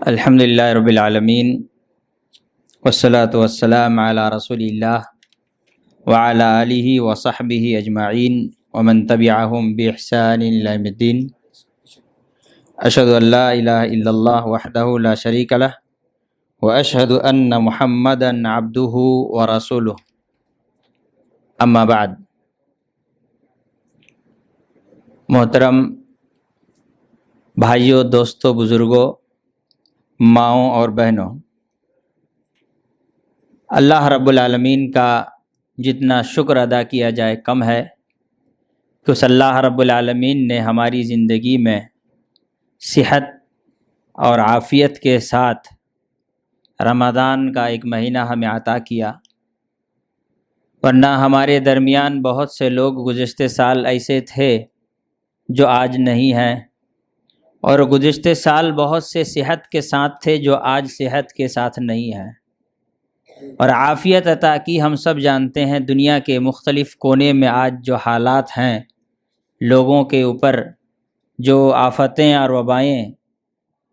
الحمدللہ رب العالمین والصلاة والسلام علی رسول اللہ وعلی آلہ وصحبہ اجمعین ومن تبعہم بإحسان الی یوم الدین۔ اشہد ان لا الہ الا اللہ وحدہ لا شریک لہ واشہد ان محمدا عبدہ ورسولہ، اما بعد۔ محترم بھائیوں، دوستوں، بزرگوں، ماؤں اور بہنوں، اللہ رب العالمین کا جتنا شکر ادا کیا جائے کم ہے کہ اس اللہ رب العالمین نے ہماری زندگی میں صحت اور عافیت کے ساتھ رمضان کا ایک مہینہ ہمیں عطا کیا، ورنہ ہمارے درمیان بہت سے لوگ گزشتہ سال ایسے تھے جو آج نہیں ہیں، اور گزشتہ سال بہت سے صحت کے ساتھ تھے جو آج صحت کے ساتھ نہیں ہیں۔ اور عافیت عطا کی ہم سب جانتے ہیں۔ دنیا کے مختلف کونے میں آج جو حالات ہیں، لوگوں کے اوپر جو آفتیں اور وبائیں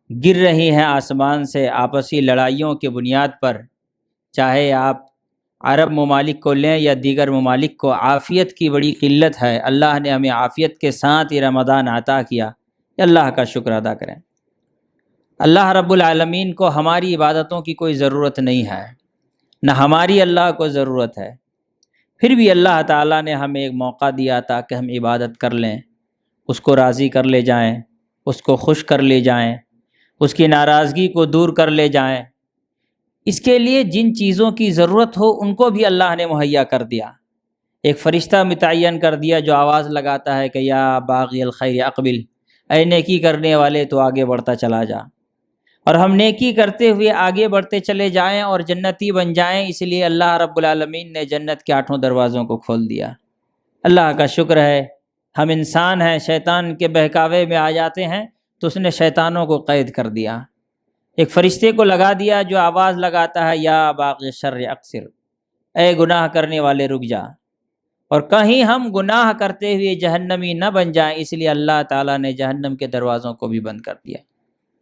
گر رہی ہیں آسمان سے آپسی لڑائیوں کے بنیاد پر، چاہے آپ عرب ممالک کو لیں یا دیگر ممالک کو، عافیت کی بڑی قلت ہے۔ اللہ نے ہمیں عافیت کے ساتھ یہ رمضان عطا کیا، اللہ کا شکر ادا کریں۔ اللہ رب العالمین کو ہماری عبادتوں کی کوئی ضرورت نہیں ہے، نہ ہماری اللہ کو ضرورت ہے، پھر بھی اللہ تعالیٰ نے ہمیں ایک موقع دیا تاکہ ہم عبادت کر لیں، اس کو راضی کر لے جائیں، اس کو خوش کر لے جائیں، اس کی ناراضگی کو دور کر لے جائیں۔ اس کے لیے جن چیزوں کی ضرورت ہو ان کو بھی اللہ نے مہیا کر دیا۔ ایک فرشتہ متعین کر دیا جو آواز لگاتا ہے کہ یا باغی الخیر اقبل، اے نیکی کرنے والے تو آگے بڑھتا چلا جا، اور ہم نیکی کرتے ہوئے آگے بڑھتے چلے جائیں اور جنتی بن جائیں۔ اس لیے اللہ رب العالمین نے جنت کے 8 دروازوں کو کھول دیا۔ اللہ کا شکر ہے، ہم انسان ہیں، شیطان کے بہکاوے میں آ جاتے ہیں تو اس نے شیطانوں کو قید کر دیا۔ ایک فرشتے کو لگا دیا جو آواز لگاتا ہے یا باغی الشر اقصر، اے گناہ کرنے والے رک جا، اور کہیں ہم گناہ کرتے ہوئے جہنمی نہ بن جائیں، اس لیے اللہ تعالیٰ نے جہنم کے دروازوں کو بھی بند کر دیا۔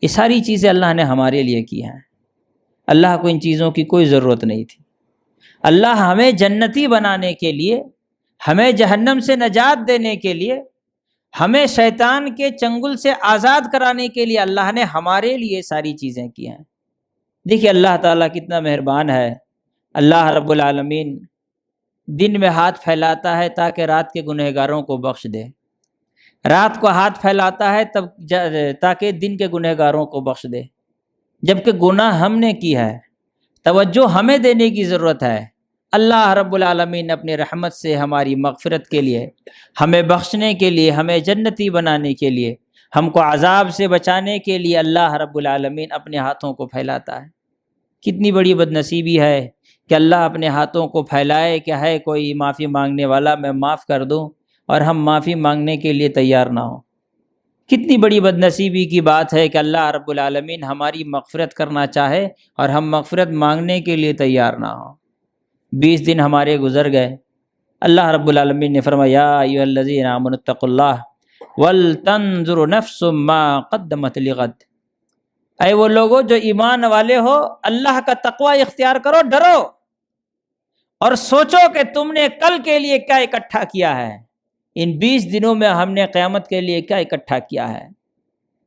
یہ ساری چیزیں اللہ نے ہمارے لیے کی ہیں۔ اللہ کو ان چیزوں کی کوئی ضرورت نہیں تھی۔ اللہ ہمیں جنتی بنانے کے لیے، ہمیں جہنم سے نجات دینے کے لیے، ہمیں شیطان کے چنگل سے آزاد کرانے کے لیے اللہ نے ہمارے لیے ساری چیزیں کی ہیں۔ دیکھیے اللہ تعالیٰ کتنا مہربان ہے۔ اللہ رب العالمین دن میں ہاتھ پھیلاتا ہے تاکہ رات کے گنہگاروں کو بخش دے، رات کو ہاتھ پھیلاتا ہے تاکہ دن کے گنہگاروں کو بخش دے۔ جبکہ گناہ ہم نے کی ہے، توجہ ہمیں دینے کی ضرورت ہے۔ اللہ رب العالمین اپنی رحمت سے ہماری مغفرت کے لیے، ہمیں بخشنے کے لیے، ہمیں جنتی بنانے کے لیے، ہم کو عذاب سے بچانے کے لیے اللہ رب العالمین اپنے ہاتھوں کو پھیلاتا ہے۔ کتنی بڑی بد نصیبی ہے کہ اللہ اپنے ہاتھوں کو پھیلائے کہ ہے کوئی معافی مانگنے والا، میں معاف کر دوں، اور ہم معافی مانگنے کے لیے تیار نہ ہوں۔ کتنی بڑی بد نصیبی کی بات ہے کہ اللہ رب العالمین ہماری مغفرت کرنا چاہے اور ہم مغفرت مانگنے کے لیے تیار نہ ہوں۔ 20 دن ہمارے گزر گئے۔ اللہ رب العالمین نے فرمایا یا ایھا الذین آمنوا اتقوا اللہ ولتنظر نفس ما قدمت لغد، اے وہ لوگوں جو ایمان والے ہو، اللہ کا تقوی اختیار کرو، ڈرو اور سوچو کہ تم نے کل کے لیے کیا اکٹھا کیا ہے۔ ان 20 دنوں میں ہم نے قیامت کے لیے کیا اکٹھا کیا ہے۔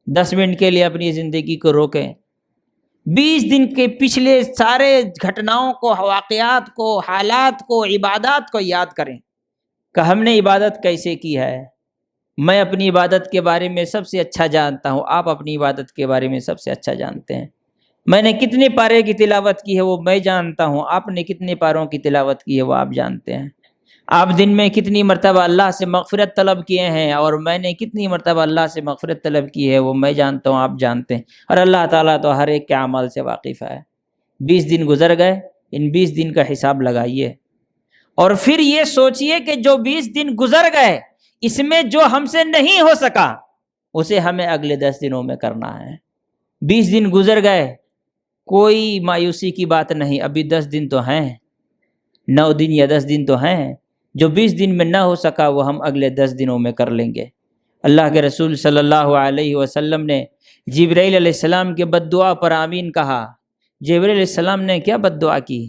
10 منٹ کے لیے اپنی زندگی کو روکیں، 20 دن کے پچھلے سارے گھٹناؤں کو، واقعات کو، حالات کو، عبادات کو یاد کریں کہ ہم نے عبادت کیسے کی ہے۔ میں اپنی عبادت کے بارے میں سب سے اچھا جانتا ہوں، آپ اپنی عبادت کے بارے میں سب سے اچھا جانتے ہیں۔ میں نے کتنے پارے کی تلاوت کی ہے وہ میں جانتا ہوں، آپ نے کتنے پاروں کی تلاوت کی ہے وہ آپ جانتے ہیں۔ آپ دن میں کتنی مرتبہ اللہ سے مغفرت طلب کیے ہیں اور میں نے کتنی مرتبہ اللہ سے مغفرت طلب کی ہے وہ میں جانتا ہوں، آپ جانتے ہیں، اور اللہ تعالیٰ تو ہر ایک کے اعمال سے واقف ہے۔ 20 دن گزر گئے، ان 20 دن کا حساب لگائیے، اور پھر یہ سوچئے کہ جو 20 دن گزر گئے اس میں جو ہم سے نہیں ہو سکا اسے ہمیں اگلے 10 دنوں میں کرنا ہے۔ 20 دن گزر گئے، کوئی مایوسی کی بات نہیں، ابھی 10 دن تو ہیں، 9 دن یا 10 دن تو ہیں۔ جو 20 دن میں نہ ہو سکا وہ ہم اگلے 10 دنوں میں کر لیں گے۔ اللہ کے رسول صلی اللہ علیہ وسلم نے جبرائیل علیہ السلام کے بد دعا پر آمین کہا۔ جبرائیل علیہ السلام نے کیا بد دعا کی؟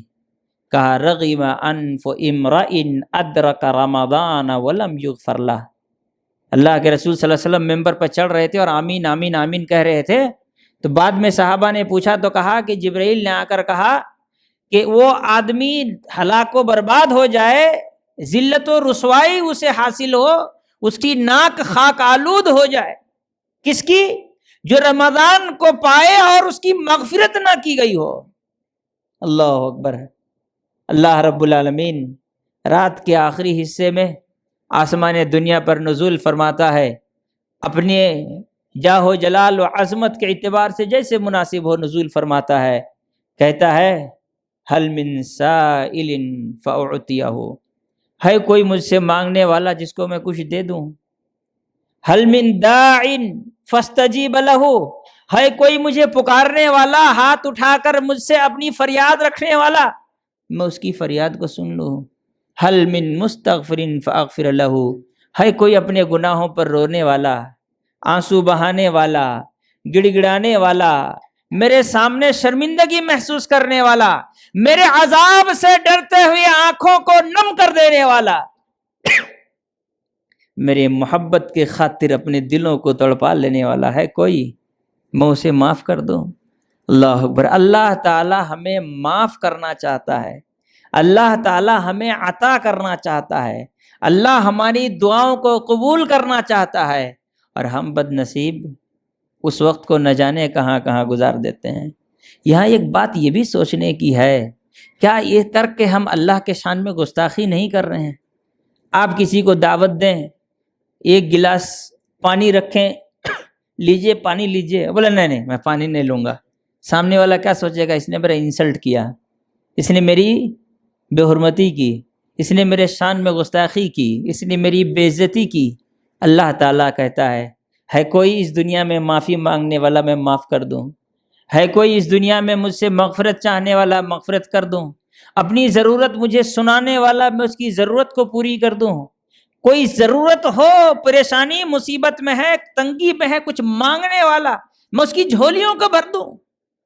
کہا رغم انف امرئ ادرک رمضان ولم یغفر لہ۔ اللہ کے رسول صلی اللہ علیہ وسلم ممبر پر چڑھ رہے تھے اور آمین آمین آمین کہہ رہے تھے، تو بعد میں صحابہ نے پوچھا تو کہا کہ جبرائیل نے آ کر کہا کہ وہ آدمی ہلاک و برباد ہو جائے، ذلت و رسوائی اسے حاصل ہو، اس کی ناک خاک آلود ہو جائے، کس کی؟ جو رمضان کو پائے اور اس کی مغفرت نہ کی گئی ہو۔ اللہ اکبر۔ اللہ رب العالمین رات کے آخری حصے میں آسمان دنیا پر نزول فرماتا ہے، اپنے جاہ و جلال و عظمت کے اعتبار سے جیسے مناسب ہو نزول فرماتا ہے، کہتا ہے حل من سائل فاعطیہ، ہے کوئی مجھ سے مانگنے والا جس کو میں کچھ دے دوں؟ حل من داع فاستجیب لہ، ہے کوئی مجھے پکارنے والا، ہاتھ اٹھا کر مجھ سے اپنی فریاد رکھنے والا، میں اس کی فریاد کو سن لوں؟ حل من مستغفر فاغفر لہ، ہے کوئی اپنے گناہوں پر رونے والا، آنسو بہانے والا، گڑ گڑانے والا، میرے سامنے شرمندگی محسوس کرنے والا، میرے عذاب سے ڈرتے ہوئے آنکھوں کو نم کر دینے والا، میرے محبت کے خاطر اپنے دلوں کو تڑپا لینے والا ہے کوئی؟ میں اسے معاف کر دوں۔ اللہ اکبر۔ اللہ تعالی ہمیں معاف کرنا چاہتا ہے، اللہ تعالی ہمیں عطا کرنا چاہتا ہے، اللہ ہماری دعاؤں کو قبول کرنا چاہتا ہے، اور ہم بد نصیب اس وقت کو نہ جانے کہاں کہاں گزار دیتے ہیں۔ یہاں ایک بات یہ بھی سوچنے کی ہے، کیا یہ ترک کہ ہم اللہ کے شان میں گستاخی نہیں کر رہے ہیں؟ آپ کسی کو دعوت دیں، ایک گلاس پانی رکھیں، لیجئے پانی لیجئے، بولے نہیں میں پانی نہیں لوں گا، سامنے والا کیا سوچے گا؟ اس نے میرا انسلٹ کیا، اس نے میری بے حرمتی کی، اس نے میرے شان میں گستاخی کی، اس نے میری بے عزتی کی۔ اللہ تعالیٰ کہتا ہے کوئی اس دنیا میں معافی مانگنے والا میں معاف کر دوں؟ ہے کوئی اس دنیا میں مجھ سے مغفرت چاہنے والا مغفرت کر دوں؟ اپنی ضرورت مجھے سنانے والا میں اس کی ضرورت کو پوری کر دوں؟ کوئی ضرورت ہو، پریشانی مصیبت میں ہے، تنگی میں ہے، کچھ مانگنے والا، میں اس کی جھولیوں کو بھر دوں؟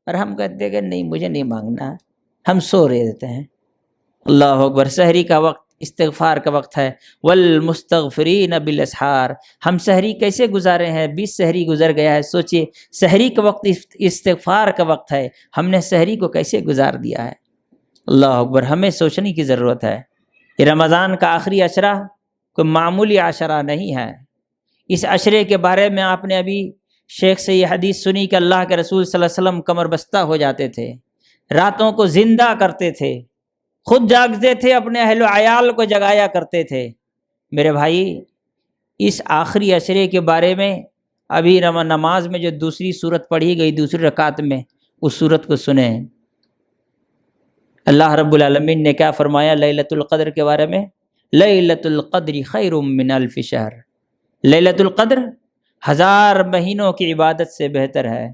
اور ہم کہتے ہیں کہ نہیں مجھے نہیں مانگنا، ہم سو رہے دیتے ہیں۔ اللہ اکبر۔ سحری کا وقت استغفار کا وقت ہے، والمستغفرین بالاسحار۔ ہم سحری کیسے گزارے ہیں؟ 20 سحری گزر گیا ہے، سوچئے سحری کا وقت استغفار کا وقت ہے، ہم نے سحری کو کیسے گزار دیا ہے؟ اللہ اکبر۔ ہمیں سوچنے کی ضرورت ہے۔ یہ رمضان کا آخری عشرہ کوئی معمولی عشرہ نہیں ہے۔ اس عشرے کے بارے میں آپ نے ابھی شیخ سے یہ حدیث سنی کہ اللہ کے رسول صلی اللہ علیہ وسلم کمر بستہ ہو جاتے تھے، راتوں کو زندہ کرتے تھے، خود جاگتے تھے، اپنے اہل و عیال کو جگایا کرتے تھے۔ میرے بھائی، اس آخری عشرے کے بارے میں ابھی نماز میں جو دوسری سورت پڑھی گئی، دوسری رکعت میں، اس سورت کو سنیں۔ اللہ رب العالمین نے کیا فرمایا لیلۃ القدر کے بارے میں؟ لیلۃ القدر خیر من الف شہر۔ لیلۃ القدر 1000 مہینوں کی عبادت سے بہتر ہے۔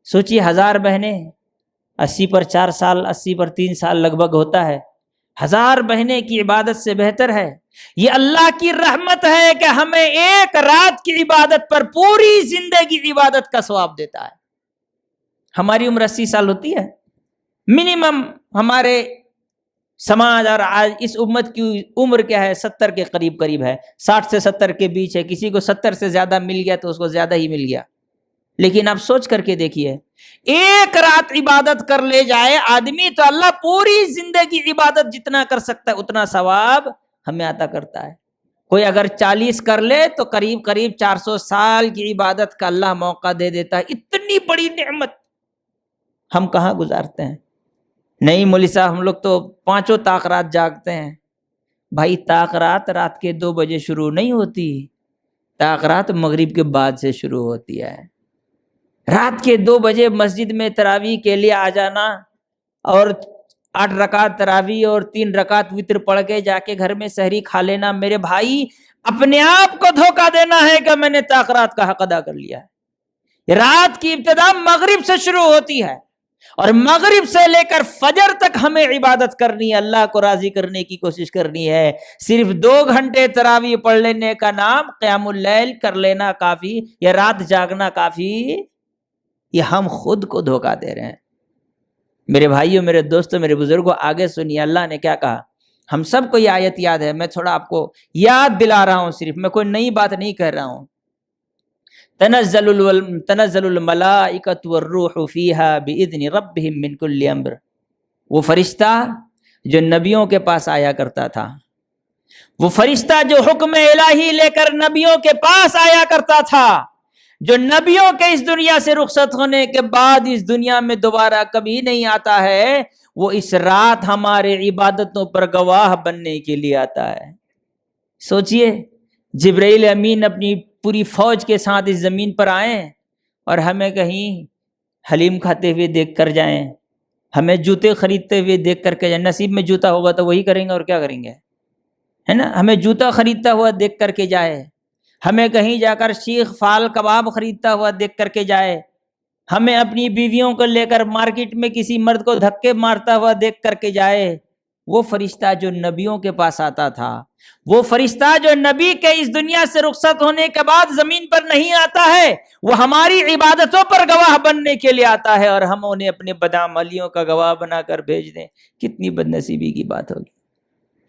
سوچیے 1000 مہینے، 80 پر 4 سال، 80 پر 3 سال لگ بھگ ہوتا ہے، 1000 مہینے کی عبادت سے بہتر ہے۔ یہ اللہ کی رحمت ہے کہ ہمیں ایک رات کی عبادت پر پوری زندگی عبادت کا ثواب دیتا ہے۔ ہماری عمر 80 سال ہوتی ہے منیمم، ہمارے سماج اور آج اس امت کی عمر کیا ہے؟ 70 کے قریب ہے، 60 سے 70 کے بیچ ہے۔ کسی کو 70 سے زیادہ مل گیا تو اس کو زیادہ ہی مل گیا، لیکن آپ سوچ کر کے دیکھیے، ایک رات عبادت کر لے جائے آدمی تو اللہ پوری زندگی عبادت جتنا کر سکتا ہے اتنا ثواب ہمیں عطا کرتا ہے۔ کوئی اگر 40 کر لے تو قریب 400 سال کی عبادت کا اللہ موقع دے دیتا ہے۔ اتنی بڑی نعمت ہم کہاں گزارتے ہیں؟ نہیں مولوی صاحب، ہم لوگ تو 5 طاق رات جاگتے ہیں۔ بھائی طاق رات کے 2 بجے شروع نہیں ہوتی، طاق رات مغرب کے بعد سے شروع ہوتی ہے۔ رات کے 2 بجے مسجد میں تراویح کے لیے آ جانا اور 8 رکعت تراویح اور 3 رکعت وتر پڑھ کے جا کے گھر میں سحری کھا لینا، میرے بھائی اپنے آپ کو دھوکہ دینا ہے کہ میں نے طاق رات کا حق ادا کر لیا ہے۔ رات کی ابتدا مغرب سے شروع ہوتی ہے اور مغرب سے لے کر فجر تک ہمیں عبادت کرنی ہے، اللہ کو راضی کرنے کی کوشش کرنی ہے۔ صرف 2 گھنٹے تراویح پڑھ لینے کا نام قیام اللیل کر لینا کافی یا رات جاگنا کافی یہ ہم خود کو دھوکہ دے رہے ہیں۔ میرے بھائیوں، میرے دوستوں، میرے بزرگوں، آگے سنیے اللہ نے کیا کہا۔ ہم سب کو یہ آیت یاد ہے، میں تھوڑا آپ کو یاد دلا رہا ہوں، صرف میں کوئی نئی بات نہیں کہہ رہا ہوں۔ تنزل الملائکۃ والروح فیہا بإذن ربہم من کل امر، وہ فرشتہ جو نبیوں کے پاس آیا کرتا تھا، وہ فرشتہ جو حکم الہی لے کر نبیوں کے پاس آیا کرتا تھا، جو نبیوں کے اس دنیا سے رخصت ہونے کے بعد اس دنیا میں دوبارہ کبھی نہیں آتا ہے، وہ اس رات ہمارے عبادتوں پر گواہ بننے کے لیے آتا ہے۔ سوچئے جبرائیل امین اپنی پوری فوج کے ساتھ اس زمین پر آئیں اور ہمیں کہیں حلیم کھاتے ہوئے دیکھ کر جائیں، ہمیں جوتے خریدتے ہوئے دیکھ کر کے جائیں۔ نصیب میں جوتا ہوگا تو وہی کریں گے، اور کیا کریں گے، ہے نا؟ ہمیں جوتا خریدتا ہوا دیکھ کر کے جائے، ہمیں کہیں جا کر سیخ فال کباب خریدتا ہوا دیکھ کر کے جائے، ہمیں اپنی بیویوں کو لے کر مارکیٹ میں کسی مرد کو دھکے مارتا ہوا دیکھ کر کے جائے، وہ فرشتہ جو نبیوں کے پاس آتا تھا، وہ فرشتہ جو نبی کے اس دنیا سے رخصت ہونے کے بعد زمین پر نہیں آتا ہے، وہ ہماری عبادتوں پر گواہ بننے کے لیے آتا ہے، اور ہم انہیں اپنے بدعملیوں کا گواہ بنا کر بھیج دیں۔ کتنی بد نصیبی کی بات ہوگی،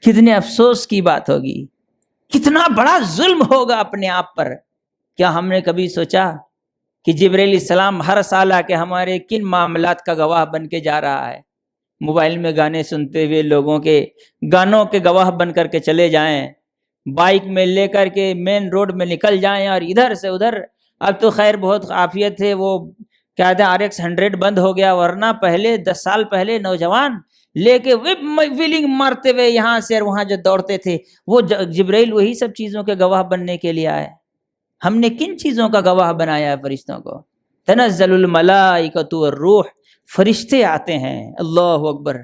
کتنے افسوس کی بات ہوگی، کتنا بڑا ظلم ہوگا اپنے آپ پر۔ کیا ہم نے کبھی سوچا کہ جبرائیل علیہ السلام ہر سال آ کے ہمارے کن معاملات کا گواہ بن کے جا رہا ہے؟ موبائل میں گانے سنتے ہوئے لوگوں کے گانوں کے گواہ بن کر کے چلے جائیں، بائک میں لے کر کے مین روڈ میں نکل جائیں اور ادھر سے ادھر۔ اب تو خیر بہت عافیت ہے، وہ کیا کہتے ہیں RX 100 بند ہو گیا، ورنہ پہلے 10 سال پہلے نوجوان لے کے ویلنگ مارتے ہوئے یہاں سے وہاں جو دوڑتے تھے، وہ جبرائیل وہی سب چیزوں کے گواہ بننے کے لیے آئے۔ ہم نے کن چیزوں کا گواہ بنایا ہے فرشتوں کو؟ تنزل الملائکۃ والروح، فرشتے آتے ہیں، اللہ اکبر،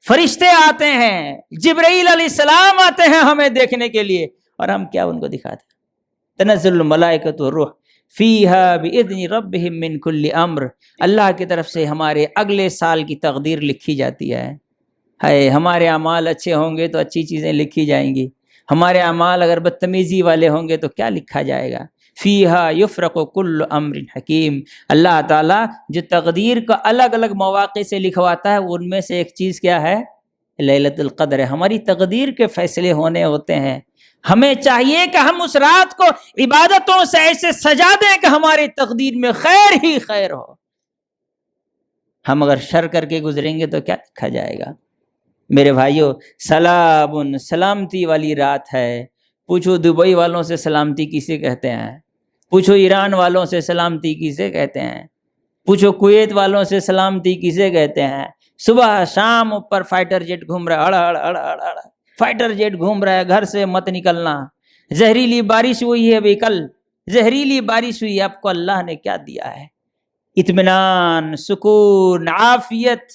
فرشتے آتے ہیں، جبرائیل علیہ السلام آتے ہیں ہمیں دیکھنے کے لیے، اور ہم کیا ان کو دکھاتے ہیں؟ تنزل الملائکۃ والروح فیہا بإذن ربہم من کل امر، اللہ کی طرف سے ہمارے اگلے سال کی تقدیر لکھی جاتی ہے۔ ہمارے اعمال اچھے ہوں گے تو اچھی چیزیں لکھی جائیں گی، ہمارے اعمال اگر بدتمیزی والے ہوں گے تو کیا لکھا جائے گا؟ فیہا یفرق کل امر حکیم، اللہ تعالیٰ جو تقدیر کا الگ الگ مواقع سے لکھواتا ہے، ان میں سے ایک چیز کیا ہے؟ لیلۃ القدر ہے۔ ہماری تقدیر کے فیصلے ہونے ہوتے ہیں، ہمیں چاہیے کہ ہم اس رات کو عبادتوں سے ایسے سجا دیں کہ ہماری تقدیر میں خیر ہی خیر ہو۔ ہم اگر شر کر کے گزریں گے تو کیا لکھا جائے گا؟ میرے بھائیوں، سلام، سلامتی والی رات ہے۔ پوچھو دبئی والوں سے سلامتی کسے کہتے ہیں، پوچھو ایران والوں سے سلامتی کسے کہتے ہیں، پوچھو کویت والوں سے سلامتی کسے کہتے ہیں۔ صبح شام اوپر فائٹر جیٹ گھوم رہا ہے، اڑ اڑ اڑ اڑ فائٹر جیٹ گھوم رہا ہے، گھر سے مت نکلنا۔ زہریلی بارش ہوئی ہے ابھی کل، زہریلی بارش ہوئی، آپ کو اللہ نے کیا دیا ہے؟ اطمینان، سکون، عافیت،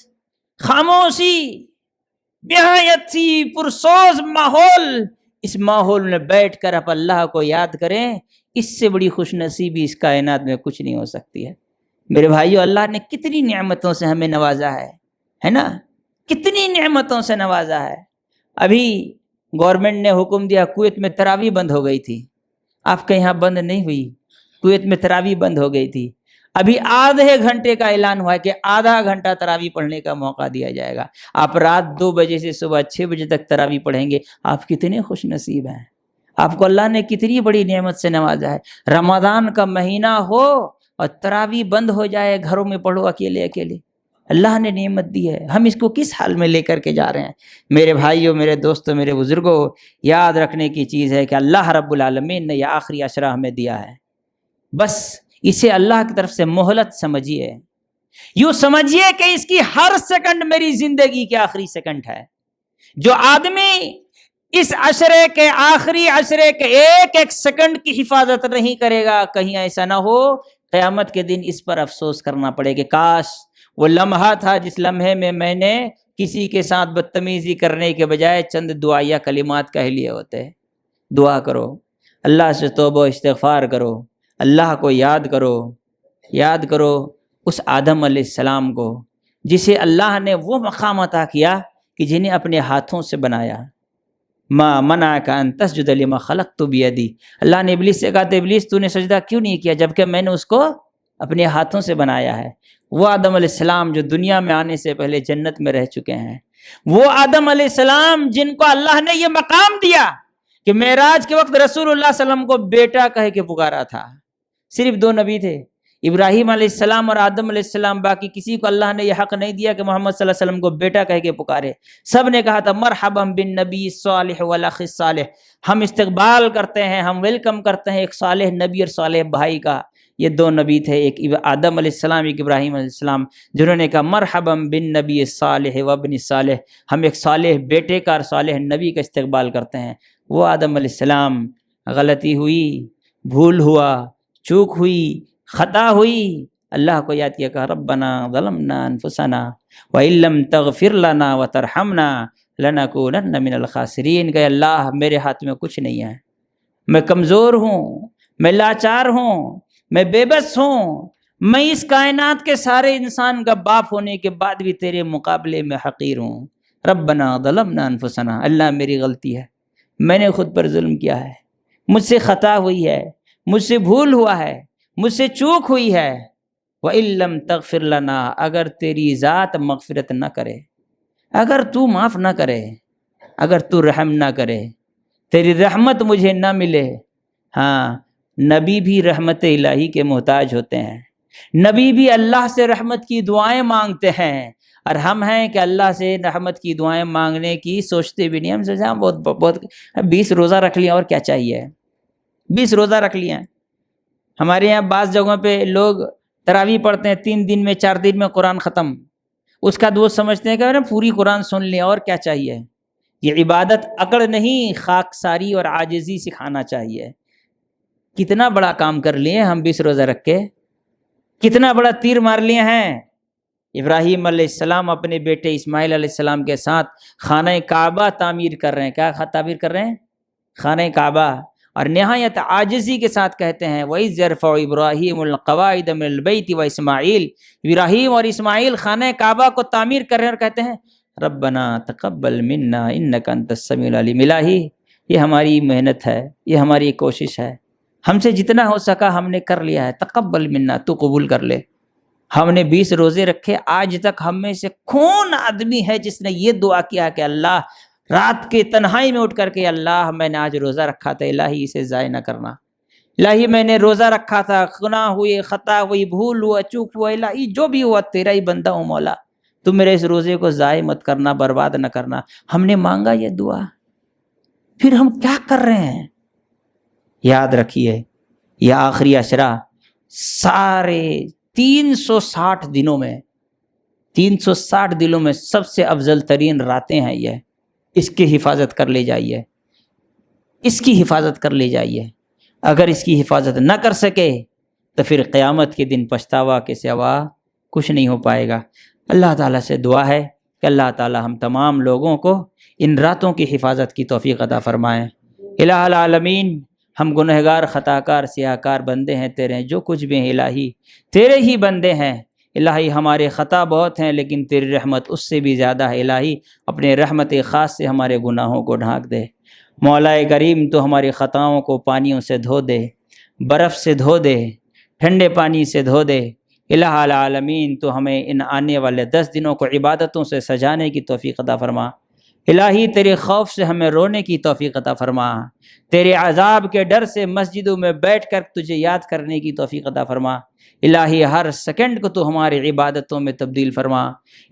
خاموشی، نہایت ہی پرسوز ماحول۔ اس ماحول میں بیٹھ کر آپ اللہ کو یاد کریں، اس سے بڑی خوش نصیبی اس کائنات میں کچھ نہیں ہو سکتی ہے۔ میرے بھائیو، اللہ نے کتنی نعمتوں سے ہمیں نوازا ہے نا؟ کتنی نعمتوں سے نوازا ہے۔ ابھی گورنمنٹ نے حکم دیا، کویت میں تراویح بند ہو گئی تھی، آپ کے یہاں بند نہیں ہوئی، کویت میں تراویح بند ہو گئی تھی۔ ابھی آدھے گھنٹے کا اعلان ہوا ہے کہ آدھا گھنٹہ تراویح پڑھنے کا موقع دیا جائے گا۔ آپ رات 2 بجے سے صبح 6 بجے تک تراویح پڑھیں گے، آپ کتنے خوش نصیب ہیں، آپ کو اللہ نے کتنی بڑی نعمت سے نوازا ہے۔ رمضان کا مہینہ ہو اور تراویح بند ہو جائے، گھروں میں پڑھو اکیلے اکیلے، اللہ نے نعمت دی ہے، ہم اس کو کس حال میں لے کر کے جا رہے ہیں؟ میرے بھائیوں، میرے دوستوں، میرے بزرگوں، یاد رکھنے کی چیز ہے کہ اللہ رب العالمین نے یہ آخری عشرہ ہمیں دیا ہے، بس اسے اللہ کی طرف سے مہلت سمجھیے، یوں سمجھیے کہ اس کی ہر سیکنڈ میری زندگی کے آخری سیکنڈ ہے۔ جو آدمی اس عشرے کے آخری عشرے کے ایک ایک سیکنڈ کی حفاظت نہیں کرے گا، کہیں ایسا نہ ہو قیامت کے دن اس پر افسوس کرنا پڑے کہ کاش وہ لمحہ تھا جس لمحے میں میں نے کسی کے ساتھ بدتمیزی کرنے کے بجائے چند دعائیہ کلمات کہہ لیے ہوتے۔ دعا کرو، اللہ سے توبہ و استغفار کرو، اللہ کو یاد کرو، یاد کرو اس آدم علیہ السلام کو جسے اللہ نے وہ مقام عطا کیا کہ جنہیں اپنے ہاتھوں سے بنایا۔ ما منعک ان تسجد لما خلقت بیدی، اللہ نے ابلیس سے کہا تھا ابلیس تو نے سجدہ کیوں نہیں کیا جبکہ میں نے اس کو اپنے ہاتھوں سے بنایا ہے۔ وہ آدم علیہ السلام جو دنیا میں آنے سے پہلے جنت میں رہ چکے ہیں، وہ آدم علیہ السلام جن کو اللہ نے یہ مقام دیا کہ معراج کے وقت رسول اللہ صلی اللہ علیہ وسلم کو بیٹا کہہ کے پکارا تھا۔ صرف 2 نبی تھے، ابراہیم علیہ السلام اور آدم علیہ السلام، باقی کسی کو اللہ نے یہ حق نہیں دیا کہ محمد صلی اللہ علیہ وسلم کو بیٹا کہہ کے پکارے۔ سب نے کہا تھا مرحبا بالنبی الصالح والاخ الصالح، ہم استقبال کرتے ہیں، ہم ویلکم کرتے ہیں ایک صالح نبی اور صالح بھائی کا۔ یہ 2 نبی تھے، ایک آدم علیہ السلام، ایک ابراہیم علیہ السلام، جنہوں نے کہا مرحبا بالنبی الصالح وابن الصالح، ہم ایک صالح بیٹے کا اور صالح نبی کا استقبال کرتے ہیں۔ وہ آدم علیہ السلام، غلطی ہوئی، بھول ہوا، چوک ہوئی، خطا ہوئی، اللہ کو یاد کیا، کہا ربنا ظلمنا انفسنا وان لم تغفر لنا وترحمنا لنکونن من الخاسرین، کہ اللہ میرے ہاتھ میں کچھ نہیں ہے، میں کمزور ہوں، میں لاچار ہوں، میں بے بس ہوں، میں اس کائنات کے سارے انسان کا باپ ہونے کے بعد بھی تیرے مقابلے میں حقیر ہوں۔ ربنا ظلمنا انفسنا، اللہ میری غلطی ہے، میں نے خود پر ظلم کیا ہے، مجھ سے خطا ہوئی ہے، مجھ سے بھول ہوا ہے، مجھ سے چوک ہوئی ہے۔ وَإِن لَّمْ تَغْفِرْ لَنَا، اگر تیری ذات مغفرت نہ کرے، اگر تو معاف نہ کرے، اگر تو رحم نہ کرے، تیری رحمت مجھے نہ ملے۔ ہاں، نبی بھی رحمت الہی کے محتاج ہوتے ہیں، نبی بھی اللہ سے رحمت کی دعائیں مانگتے ہیں، اور ہم ہیں کہ اللہ سے رحمت کی دعائیں مانگنے کی سوچتے بھی نہیں۔ ہم سوچتے ہیں بہت 20 روزہ رکھ لیا اور کیا چاہیے، 20 روزہ رکھ لیا۔ ہمارے یہاں بعض جگہوں پہ لوگ تراویح پڑھتے ہیں 3 دن میں 4 دن میں قرآن ختم، اس کا وہ سمجھتے ہیں کہ پوری قرآن سن لیا اور کیا چاہیے۔ یہ عبادت عقل نہیں، خاکساری اور عاجزی سکھانا چاہیے۔ کتنا بڑا کام کر لیے ہم 20 روزہ رکھ کے، کتنا بڑا تیر مار لیے ہیں۔ ابراہیم علیہ السلام اپنے بیٹے اسماعیل علیہ السلام کے ساتھ خانہ کعبہ تعمیر کر رہے ہیں۔ کیا تعمیر کر رہے ہیں؟ خانہ کعبہ، اور نہایت عاجزی کے ساتھ کہتے ہیں وَإِذْ يَرْفَعُ إِبْرَاهِيمُ الْقَوَاعِدَ مِنَ الْبَيْتِ وَإِسْمَاعِيلُ، ابراہیم اور اسماعیل خانہ کعبہ کو تعمیر کر رہے ہیں اور کہتے ہیں ربنا تقبل منا انک انت السمیع العلیم۔ الہی یہ ہماری محنت ہے، یہ ہماری کوشش ہے، ہم سے جتنا ہو سکا ہم نے کر لیا ہے، تقبل منا، تو قبول کر لے۔ ہم نے 20 روزے رکھے، آج تک ہم میں سے کون آدمی ہے جس نے یہ دعا کیا کہ اللہ رات کے تنہائی میں اٹھ کر کے اللہ میں نے آج روزہ رکھا تھا، الہی اسے ضائع نہ کرنا، الہی میں نے روزہ رکھا تھا، گناہ ہوئے، خطا ہوئی، بھول ہوا، چوک ہوا، الہی جو بھی ہوا تیرا ہی بندہ ہوں مولا، تو میرے اس روزے کو ضائع مت کرنا، برباد نہ کرنا۔ ہم نے مانگا یہ دعا، پھر ہم کیا کر رہے ہیں؟ یاد رکھیے یہ آخری عشرہ سارے 360 دنوں میں 360 دنوں میں سب سے افضل ترین راتیں ہیں، یہ اس کی حفاظت کر لے جائیے، اس کی حفاظت کر لے جائیے۔ اگر اس کی حفاظت نہ کر سکے تو پھر قیامت کے دن پچھتاوا کے سوا کچھ نہیں ہو پائے گا۔ اللہ تعالیٰ سے دعا ہے کہ اللہ تعالیٰ ہم تمام لوگوں کو ان راتوں کی حفاظت کی توفیق عطا فرمائیں۔ الہ العالمین، ہم گنہگار، خطا کار، سیاہ کار بندے ہیں تیرے، جو کچھ بھی ہیں الہی تیرے ہی بندے ہیں۔ الہی ہمارے خطا بہت ہیں لیکن تیری رحمت اس سے بھی زیادہ ہے۔ الہی اپنے رحمت خاص سے ہمارے گناہوں کو ڈھانک دے۔ مولا کریم تو ہماری خطاؤں کو پانیوں سے دھو دے، برف سے دھو دے، ٹھنڈے پانی سے دھو دے۔ الہ العالمین تو ہمیں ان آنے والے 10 دنوں کو عبادتوں سے سجانے کی توفیق عطا فرما۔ الہی تیرے خوف سے ہمیں رونے کی توفیق عطا فرما، تیرے عذاب کے ڈر سے مسجدوں میں بیٹھ کر تجھے یاد کرنے کی توفیق عطا فرما۔ الہی ہر سیکنڈ کو تو ہماری عبادتوں میں تبدیل فرما۔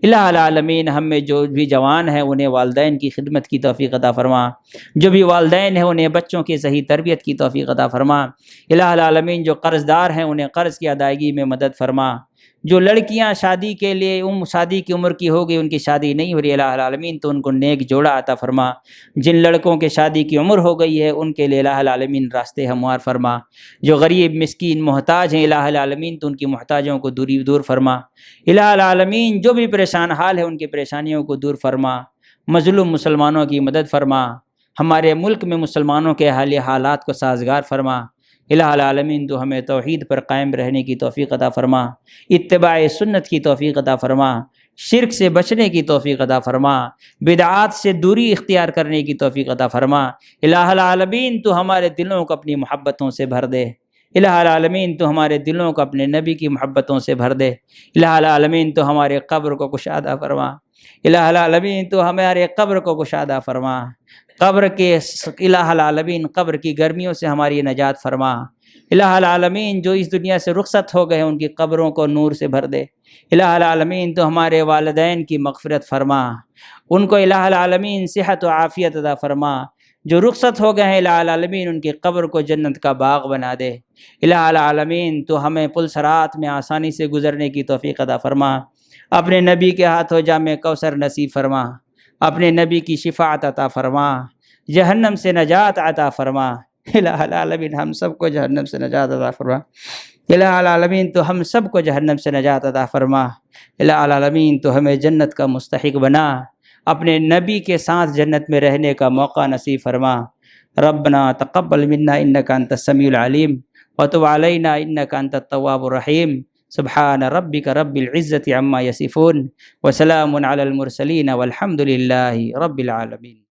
الہ العالمین، ہم میں جو بھی جوان ہیں انہیں والدین کی خدمت کی توفیق عطا فرما، جو بھی والدین ہیں انہیں بچوں کی صحیح تربیت کی توفیق عطا فرما۔ الہ العالمین، جو قرض دار ہیں انہیں قرض کی ادائیگی میں مدد فرما۔ جو لڑکیاں شادی کے لیے شادی کی عمر کی ہو گئی، ان کی شادی نہیں ہو رہی، الہ العالمین تو ان کو نیک جوڑا عطا فرما۔ جن لڑکوں کے شادی کی عمر ہو گئی ہے ان کے لیے الہ العالمین راستے ہموار فرما۔ جو غریب مسکین محتاج ہیں الہ العالمین تو ان کی محتاجوں کو دور فرما۔ الہ العالمین، جو بھی پریشان حال ہے ان کی پریشانیوں کو دور فرما۔ مظلوم مسلمانوں کی مدد فرما، ہمارے ملک میں مسلمانوں کے حالیہ حالات کو سازگار فرما۔ الہ العالمین تو ہمیں توحید پر قائم رہنے کی توفیق عطا فرما، اتباع سنت کی توفیق عطا فرما، شرک سے بچنے کی توفیق عطا فرما، بدعات سے دوری اختیار کرنے کی توفیق عطا فرما۔ الہ العالمین تو ہمارے دلوں کو اپنی محبتوں سے بھر دے۔ الہ العالمین تو ہمارے دلوں کو اپنے نبی کی محبتوں سے بھر دے۔ الہ العالمین تو ہمارے قبر کو کشادہ فرما۔ الہ العالمین تو ہمارے قبر کو کشادہ فرما۔ الہ العالمین قبر کی گرمیوں سے ہماری نجات فرما۔ الہ العالمین جو اس دنیا سے رخصت ہو گئے ان کی قبروں کو نور سے بھر دے۔ الہ العالمین تو ہمارے والدین کی مغفرت فرما، ان کو الہ العالمین صحت و عافیت عطا فرما۔ جو رخصت ہو گئے ہیں الہ العالمین ان کی قبر کو جنت کا باغ بنا دے۔ الہ العالمین تو ہمیں پل صراط میں آسانی سے گزرنے کی توفیق عطا فرما۔ اپنے نبی کے ہاتھوں جام کوثر نصیب فرما، اپنے نبی کی شفاعت عطا فرما، جہنم سے نجات عطا فرما۔ الہ العالمین ہم سب کو جہنم سے نجات عطا فرما۔ الہ العالمین تو ہم سب کو جہنم سے نجات عطا فرما۔ الہ العالمین تو ہمیں جنت کا مستحق بنا، اپنے نبی کے ساتھ جنت میں رہنے کا موقع نصیب فرما۔ ربنا تقبل منا انک انت السمیع العلیم وتب علینا انک انت التواب الرحیم۔ سبحان ربک رب العزة عما یصفون وسلام علی المرسلین والحمد للہ رب العالمین۔